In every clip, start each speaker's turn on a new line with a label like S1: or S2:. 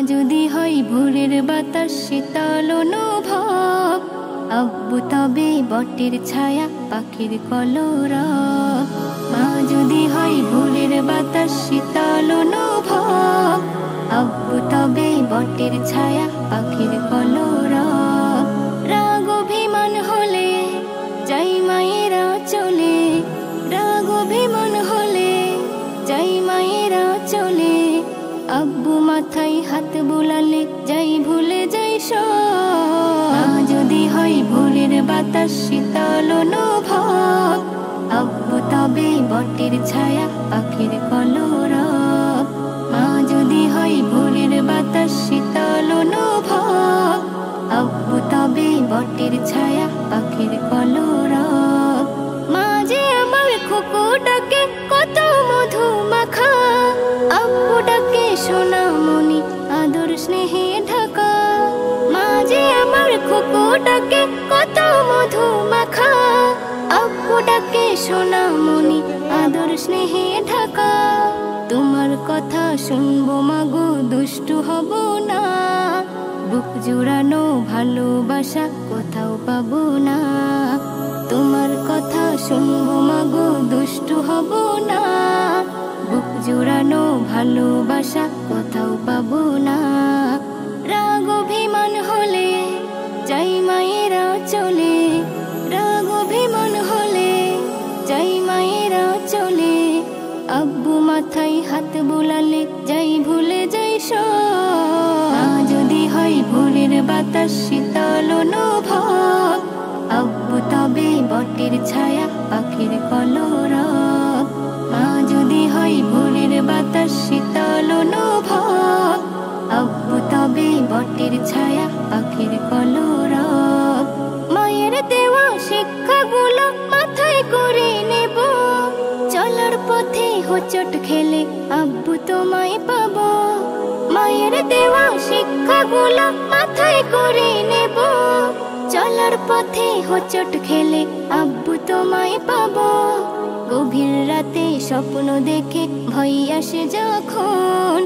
S1: যদি হয় ভোরের বাতাস শীতল অনুভব, আব্বু তবে বটের ছায়া পাখির কলরব। মা যদি হয় ভোরের বাতাস শীতল অনুভব, আব্বু তবে বটের ছায়া পাখির কলরব। রাগ অভিমান হলে যাই মায়েরা চলে, রাগ অভিমান হলে যাই মায়েরা চলে। আব্বু মাথায় হাত বুলালে যাই ভুলে যাই সব। মা যদি হয় ভোরের বাতাস শীতল অনুভব, আব্বু তবে বটের ছায়া পাখির কলরব। মা যদি হয় ভোরের বাতাস শীতল অনুভব, আব্বু তবে বটের ছায়া পাখির কলরব। মা যে আমার খোকো ডাকে কত মধু মাখা, আব্বু ডাকে সোনামণি আদর স্নেহে ঢাকা। মা যে আমার খোকো ডাকে কত মধু মাখা, আব্বু ডাকে সোনামণি আদর স্নেহে ঢাকা। তোমার কথা শুনবো মাগো দুষ্টু হব না, বুক জুড়ানো ভালোবাসা কোথাও পাবো না। তোমার কথা শুনবো মাগো দুষ্টু হব না, বুক জুড়ানো ভালোবাসা কোথাও পাবো না। রাগ অভিমান হলে যাই মায়েরা চলে, রাগ অভিমান হলে যাই মায়েরা চলে। আব্বু মাথায় হাত বুলালে যাই ভুলে যাই সব। মা যদি হয় ভোরের বাতাস শীতল অনুভব, আব্বু তবে বটের ছায়া পাখির কলরব। মা যদি হয় ভোরের বাতাস শীতল অনুভব, আব্বু তবে বটের ছায়া পাখির কলরব। মায়ের দেওয়া শিক্ষাগুলো মাথায় করে নেব, চলার পথে হোঁচট খেলে আব্বু তোমায় পাবো। মায়ের দেওয়া শিক্ষাগুলো মাথায় করে নেব, চলার পথে হোঁচট খেলে আব্বু তোমায় পাবো। গভীর রাতে স্বপ্ন দেখে ভয় আসে যখন,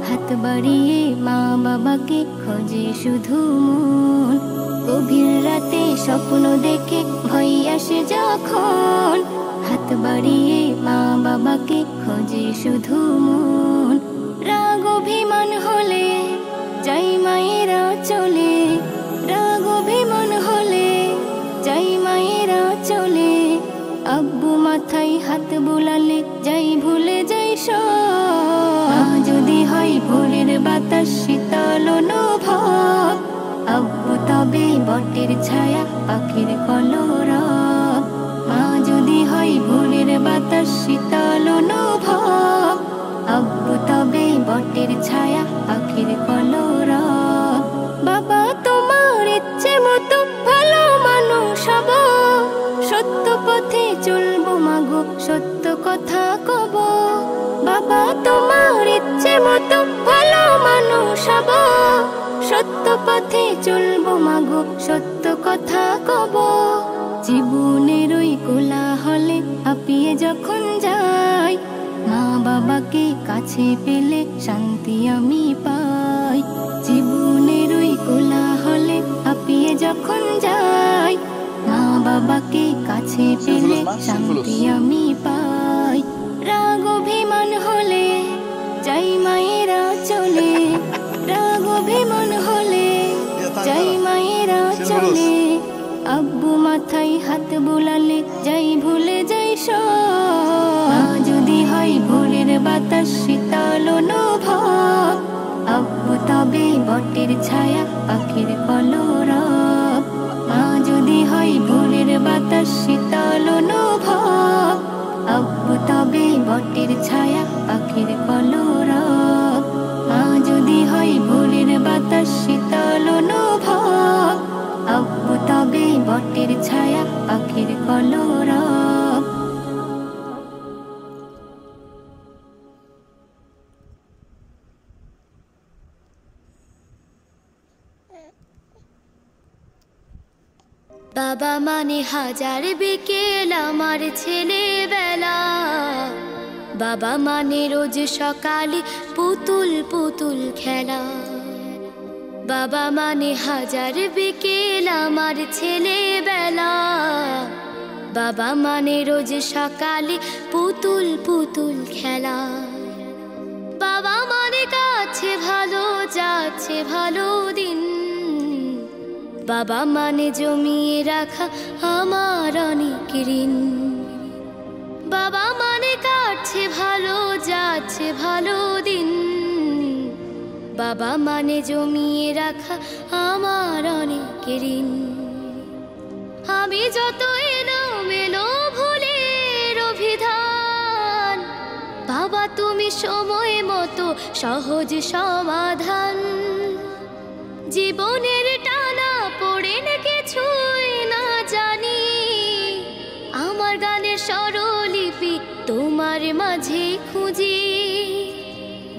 S1: হাত বাড়িয়ে মা বাবাকে খোঁজে শুধু মন। গভীর রাতে স্বপ্ন দেখে ভয় আসে যখন, হাত বাড়িয়ে মা বাবাকে খোঁজে শুধু মন। রাগ অভিমান হলে যাই মায়েরা চলে, রাগ অভিমান হলে যাই মায়েরা চলে। আব্বু মাথায় হাত বুলালে যাই ভুলে যাই সব। মা যদি হয় ভোরের বাতাস শীতল অনুভব, আব্বু তবে বটের ছায়া পাখির কলরব। মা যদি হয় ভোরের বাতাস শীতল অনুভব, আব্বু তবে বটের ছায়া পাখির কলরব। বাবা তোমার ইচ্ছে মতো ভালো মানুষ হব, সত্য পথে চলবো মাগো সত্য কথা কব। বাবা তোমার ইচ্ছে মতো ভালো মানুষ হব, সত্য পথে চলবো মাগো সত্য কথা কব। জীবনের ওই কোলাহলে হাঁপিয়ে যখন যাই, মা বাবাকে কাছে পেলে শান্তি আমি পাই। জীবনের ওই কোলাহলে হাঁপিয়ে যখন যাই, মা বাবাকে কাছে পেলে শান্তি আমি পাই। রাগ অভিমান হলে যাই মায়েরা চলে, রাগ অভিমান হলে যাই মায়েরা চলে। আব্বু মাথায় হাত বুলালে যাই ভুলে যাই সব। মা যদি হয় ভোরের বাতাস শীতল অনুভব, আব্বু তবে বটের ছায়া পাখির কলরব। মা যদি হয় ভোরের বাতাস শীতল অনুভব, আব্বু তবে বটের ছায়া পাখির কলরব। মা যদি হয় ভোরের বাতাস শীতল অনুভব, আব্বু তবে বটের ছায়া পাখির কলরব।
S2: বাবা মানে হাজার বিকেল আমার ছেলেবেলা, বাবা মানে রোজ সকালে পুতুল পুতুল খেলা। বাবা মানে হাজার বিকেল আমার ছেলেবেলা। বাবা মানে রোজ সকালে পুতুল পুতুল খেলা। বাবা মানে কাছে ভালো যাচ্ছে ভালো দিন। বাবা মানে জমিয়ে রাখা আমার অনেক ঋণ। বাবা মানে কাটছে ভালো যাচ্ছে ভালো দিন। বাবা মানে জমিয়ে রাখা আমার অনেক ঋণ। আমি যত এলোমেলো ভুলের অভিধান, বাবা তুমি সময় মতো সহজ সমাধান। জীবনের টানা পড়ে না কিছুই না জানি, আমার গানের স্বরলিপি তোমার মাঝে খুঁজি।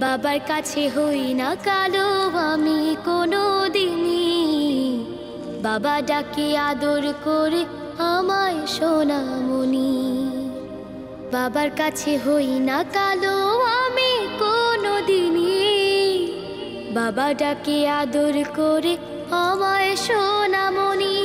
S2: বাবার কাছে হই না কালো আমি কোনো দিনই, বাবা ডাকে আদর করে আমায় সোনামণি। বাবার কাছে হই না কালো আমি কোনো দিনই, বাবা ডাকে আদর করে আমায় সোনামণি।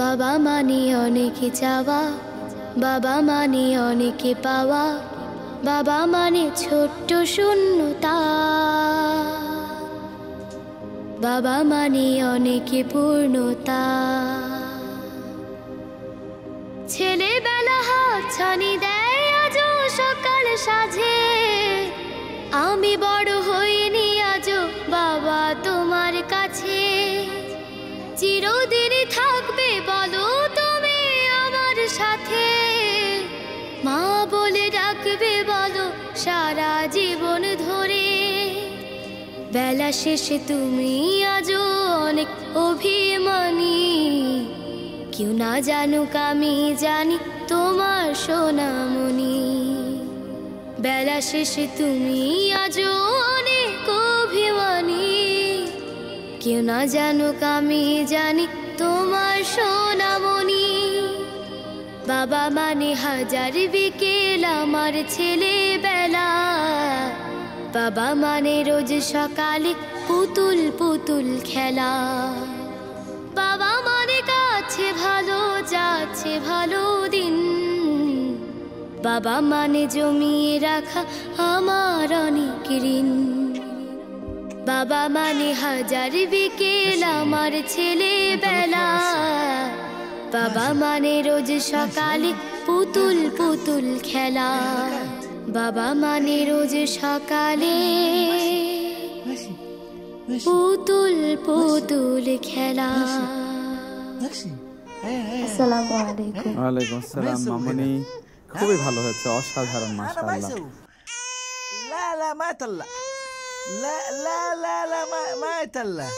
S2: বাবা মানে অনেক চাওয়া, বাবা মানে অনেক পাওয়া। বাবা মানে ছোট্ট শূন্যতা, বাবা মানে অনেক পূর্ণতা। ছেলেবেলা হাতছানি দেয় আজও সকাল সাজে, আমি বড় হইনি আজও বাবা তোমার কাছে। চিরদিনই থাকবে বলো তুমি আমার সাথে, মা বলে ডাকবে বলো সারা জীবন ধরে। বেলা শেষে তুমি আজও অনেক অভিমানী, কেউ না জানুক আমি জানি তোমার সোনামণি। বেলা শেষে তুমি আজও অনেক অভিমানী, কেউ না জানুক আমি জানি তোমার সোনামণি। বাবা মানে হাজার বিকেল আমার ছেলেবেলা। বাবা মানে রোজ সকালে পুতুল পুতুল খেলা। বাবা মানে কাছে ভালো যাচ্ছে ভালো দিন। বাবা মানে জমিয়ে রাখা আমার অনেক ঋণ। বাবা মানে হাজার বিকেল আমার ছেলেবেলা। বাবা মানে রোজ সকালে পুতুল পুতুল খেলা। বাবা মানে রোজ সকালে পুতুল পুতুল খেলা।
S1: আসসালামু আলাইকুম।
S3: ওয়ালাইকুম আসসালাম মামনি, খুবই ভালো হয়েছে, অসাধারণ মাশাআল্লাহ।
S4: لا لا ما يطلع، لا لا لا لا ما يطلع.